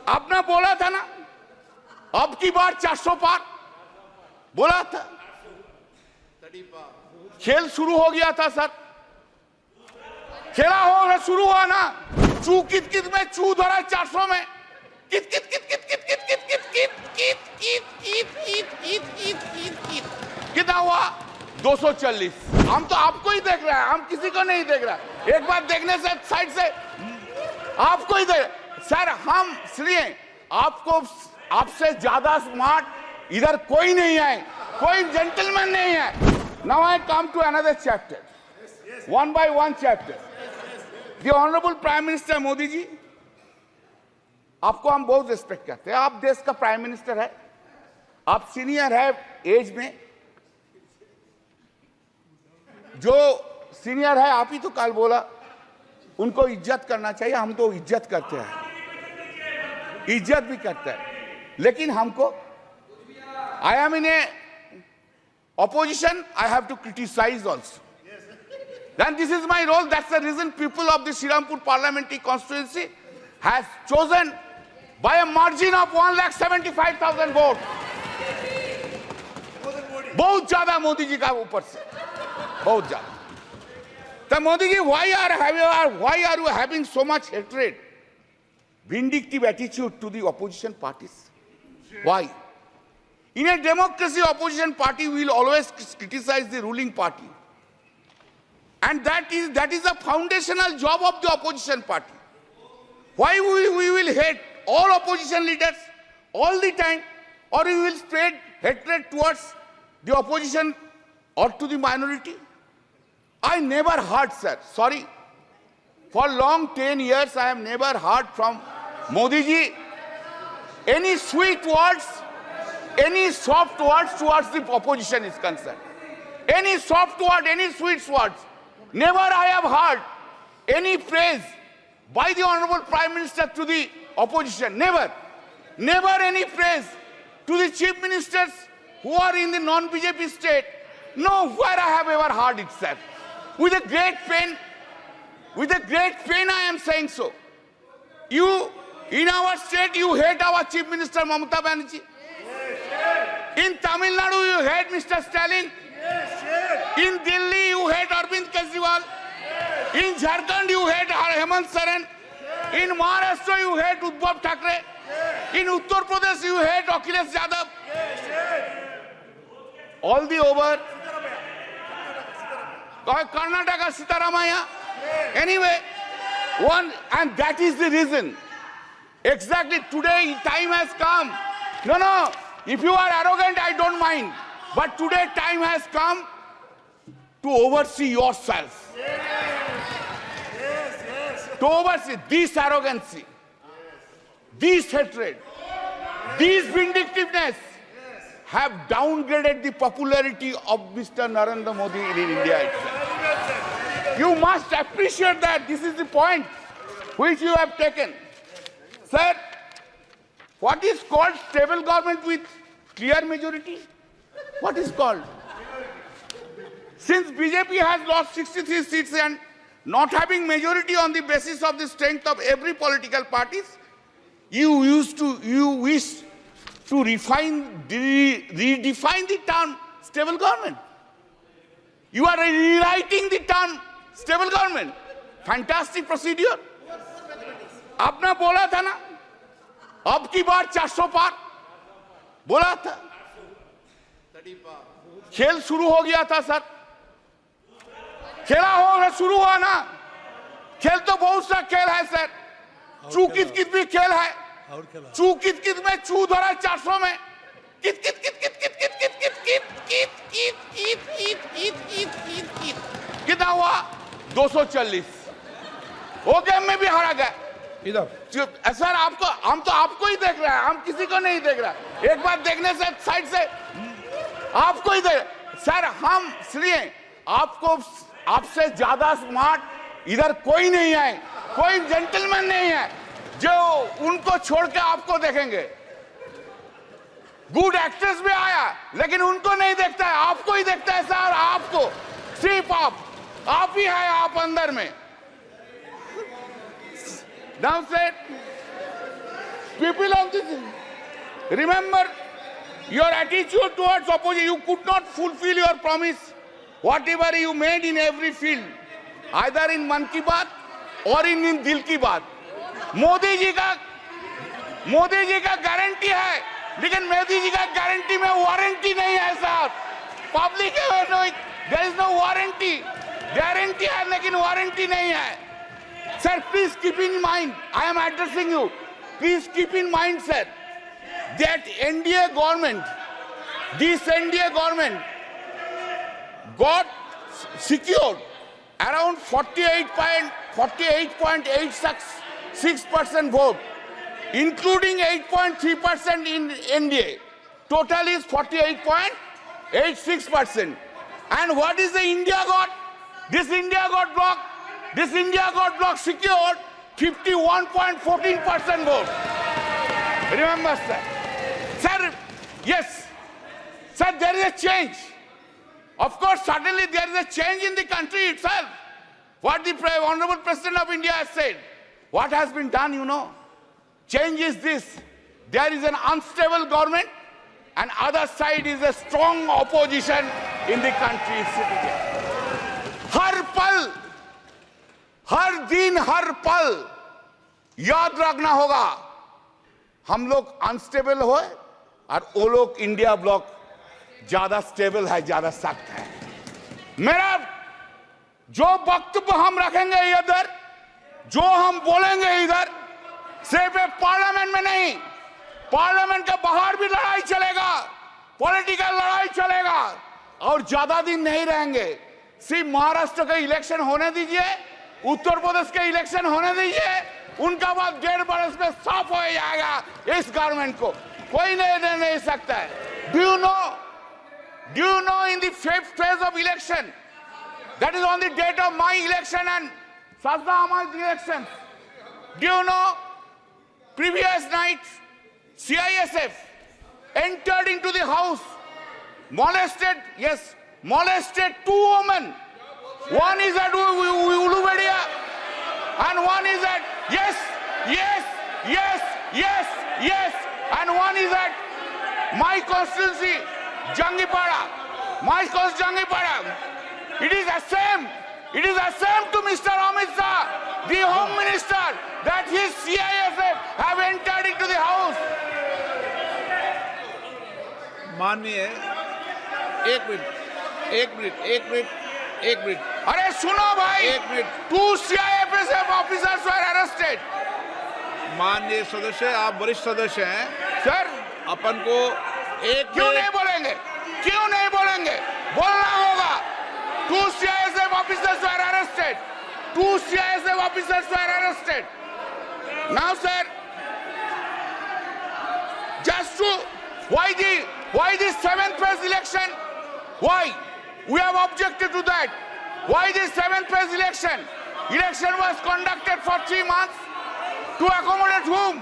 आपने बोला था ना अब की बार 400 पार बोला था। खेल शुरू हो गया था सर, खेला हो शुरू हुआ ना। चू कित कित में चू धरा 400 में कित कित कित कित कित कित कित कित कित कित कित कित कित कित कित कित कितना हुआ 240। हम तो आपको ही देख रहे हैं, हम किसी को नहीं देख रहे। एक बार देखने से साइड से आपको ही देख सर। हम इसलिए आपको आपसे ज्यादा स्मार्ट इधर कोई नहीं है, कोई जेंटलमैन नहीं है। Now I come to another chapter, one by one chapter. The honourable prime minister Modi ji, आपको हम बहुत रिस्पेक्ट करते हैं। आप देश का प्राइम मिनिस्टर है, आप सीनियर है एज में। जो सीनियर है आप ही तो कल बोला उनको इज्जत करना चाहिए। हम तो इज्जत करते हैं, इज्जत भी करते हैं, लेकिन हमको I am in A opposition, I have to criticize also. Then this is my role. That's the reason people of the Srirampur parliamentary constituency has chosen by a margin of 1,75,000 votes. बहुत ज्यादा मोदी जी का ऊपर से, बहुत ज्यादा। तो Modi ji, why are you having so much hatred, vindictive attitude to the opposition parties? Why? In a democracy, opposition party will always criticize the ruling party. And that is a foundational job of the opposition party. Why we will hate all opposition leaders all the time, or we will spread hatred towards the opposition or to the minority? I never heard, sir, sorry, for long 10 years I have never heard from Modi ji any sweet words, any soft words towards the opposition is concerned. Any soft word, any sweet words. Never I have heard any praise by the Honorable Prime Minister to the opposition. Never. Never any praise to the chief ministers who are in the non-BJP state. Nowhere I have ever heard it, sir. With a great pain I am saying so. You, in our state, you hate our chief minister Mamata Banerjee. In Tamil Nadu, you hate Mr. Stalin. In Delhi, you hate Arvind Kejriwal. In Jharkhand, you hate Hemant Soren. In Maharashtra, you hate Uddhav Thackeray. In Uttar Pradesh, you hate Akhilesh Yadav. All the over. Karnataka, Sitaramaya. Anyway, and that is the reason. Exactly today, time has come. No. If you are arrogant, I don't mind. But today time has come to oversee yourself. To oversee this arrogancy, this hatred, this vindictiveness have downgraded the popularity of Mr. Narendra Modi in India itself. You must appreciate that. This is the point which you have taken. Sir, what is called stable government with clear majority? What is called? Since BJP has lost 63 seats and not having majority on the basis of the strength of every political parties, you wish to redefine the term stable government. You are rewriting the term stable government. Fantastic procedure. आपने बोला था ना अब की बार 400 पार बोला था। खेल शुरू हो गया था सर, खेला हो शुरू हुआ ना। खेल तो बहुत सा खेल है सर, चू कित कित भी खेल है। चू कित कित में चू धरा 400 में कित कित कित कित कित कित कित कित कित कित कित कित कित कित कित कित कितना हुआ 240। वो गेम में भी हारा गया इधर। सर आपको, हम तो आपको ही देख रहे हैं, हम किसी को नहीं देख रहे। एक बार देखने से साइड से आपको ही देख सर। हम इसलिए आपको आपसे ज्यादा स्मार्ट इधर कोई नहीं है, कोई जेंटलमैन नहीं है जो उनको छोड़ के आपको देखेंगे। गुड एक्टर्स भी आया लेकिन उनको नहीं देखता है, आपको ही देखता है सर। आपको सिर्फ आप ही है, आप अंदर में। Now said, people of this. Remember your attitude towards opposition. You could not fulfill your promise, whatever you made in every field, either in मन की बात और in दिल की बात. मोदी जी का गारंटी है, लेकिन मोदी जी का गारंटी में वारंटी नहीं है साहब. Public there is no warranty. Guarantee है लेकिन वारंटी नहीं है. Sir, please keep in mind, I am addressing you. Please keep in mind, sir, that NDA government, this NDA government got secured around 48.86% vote, including 8.3% in NDA. Total is 48.86%. And what is the India got? This India got bloc secured 51.14% vote. Remember, sir. Sir, yes. Sir, there is a change. Of course, suddenly there is a change in the country itself. What the Honorable President of India has said. What has been done, you know? Change is this. There is an unstable government, and other side is a strong opposition in the country. हर पल, हर दिन, हर पल याद रखना होगा. हम लोग unstable हो और वो लोग इंडिया ब्लॉक ज्यादा स्टेबल है, ज्यादा सख्त है. मेरा जो वक्तव्य हम रखेंगे इधर, जो हम बोलेंगे इधर, सिर्फ पार्लियामेंट में नहीं, पार्लियामेंट के बाहर भी लड़ाई चलेगा, पॉलिटिकल लड़ाई चलेगा और ज्यादा दिन नहीं रहेंगे. सिर्फ महाराष्ट्र के इलेक्शन होने दीजिए, उत्तर प्रदेश के इलेक्शन होने दीजिए, उनका बाद 1.5 बरस में साफ हो जाएगा. इस गवर्नमेंट को कोई नहीं सकता है. Do you know in the 5th phase of election, that is on the date of my election and Sajda Ahmad's election, do you know previous night CISF entered into the house, molested 2 women. One is at Ulubedia and one is at yes, and one is at my constituency Jangipara. It is the same to Mr. Amit Shah, the Home Minister, that his CISF have entered into the house. माननीय एक minute अरे सुनो भाई, 2 CISF officers were arrested. माननीय सदस्य, आप वरिष्ठ सदस्य हैं सर. अपन को क्यों नहीं बोलेंगे? बोलना होगा. 2 CISF officers were arrested. 2 CISF officers were arrested. Now, sir, just to why the 7th phase election? Why? We have objected to that. Why this 7th phase election? Election was conducted for 3 months. To accommodate whom?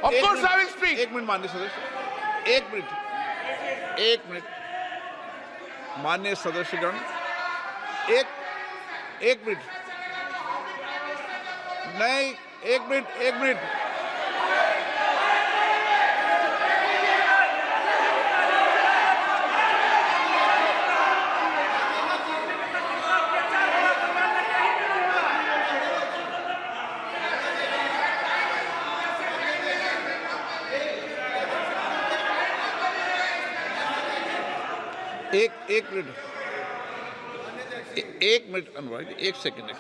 Of course I will speak. एक minute माननीय सदस्य, एक minute माननीय सदस्यगण, एक minute नहीं, एक minute एक minute अनुराग, एक सेकंड.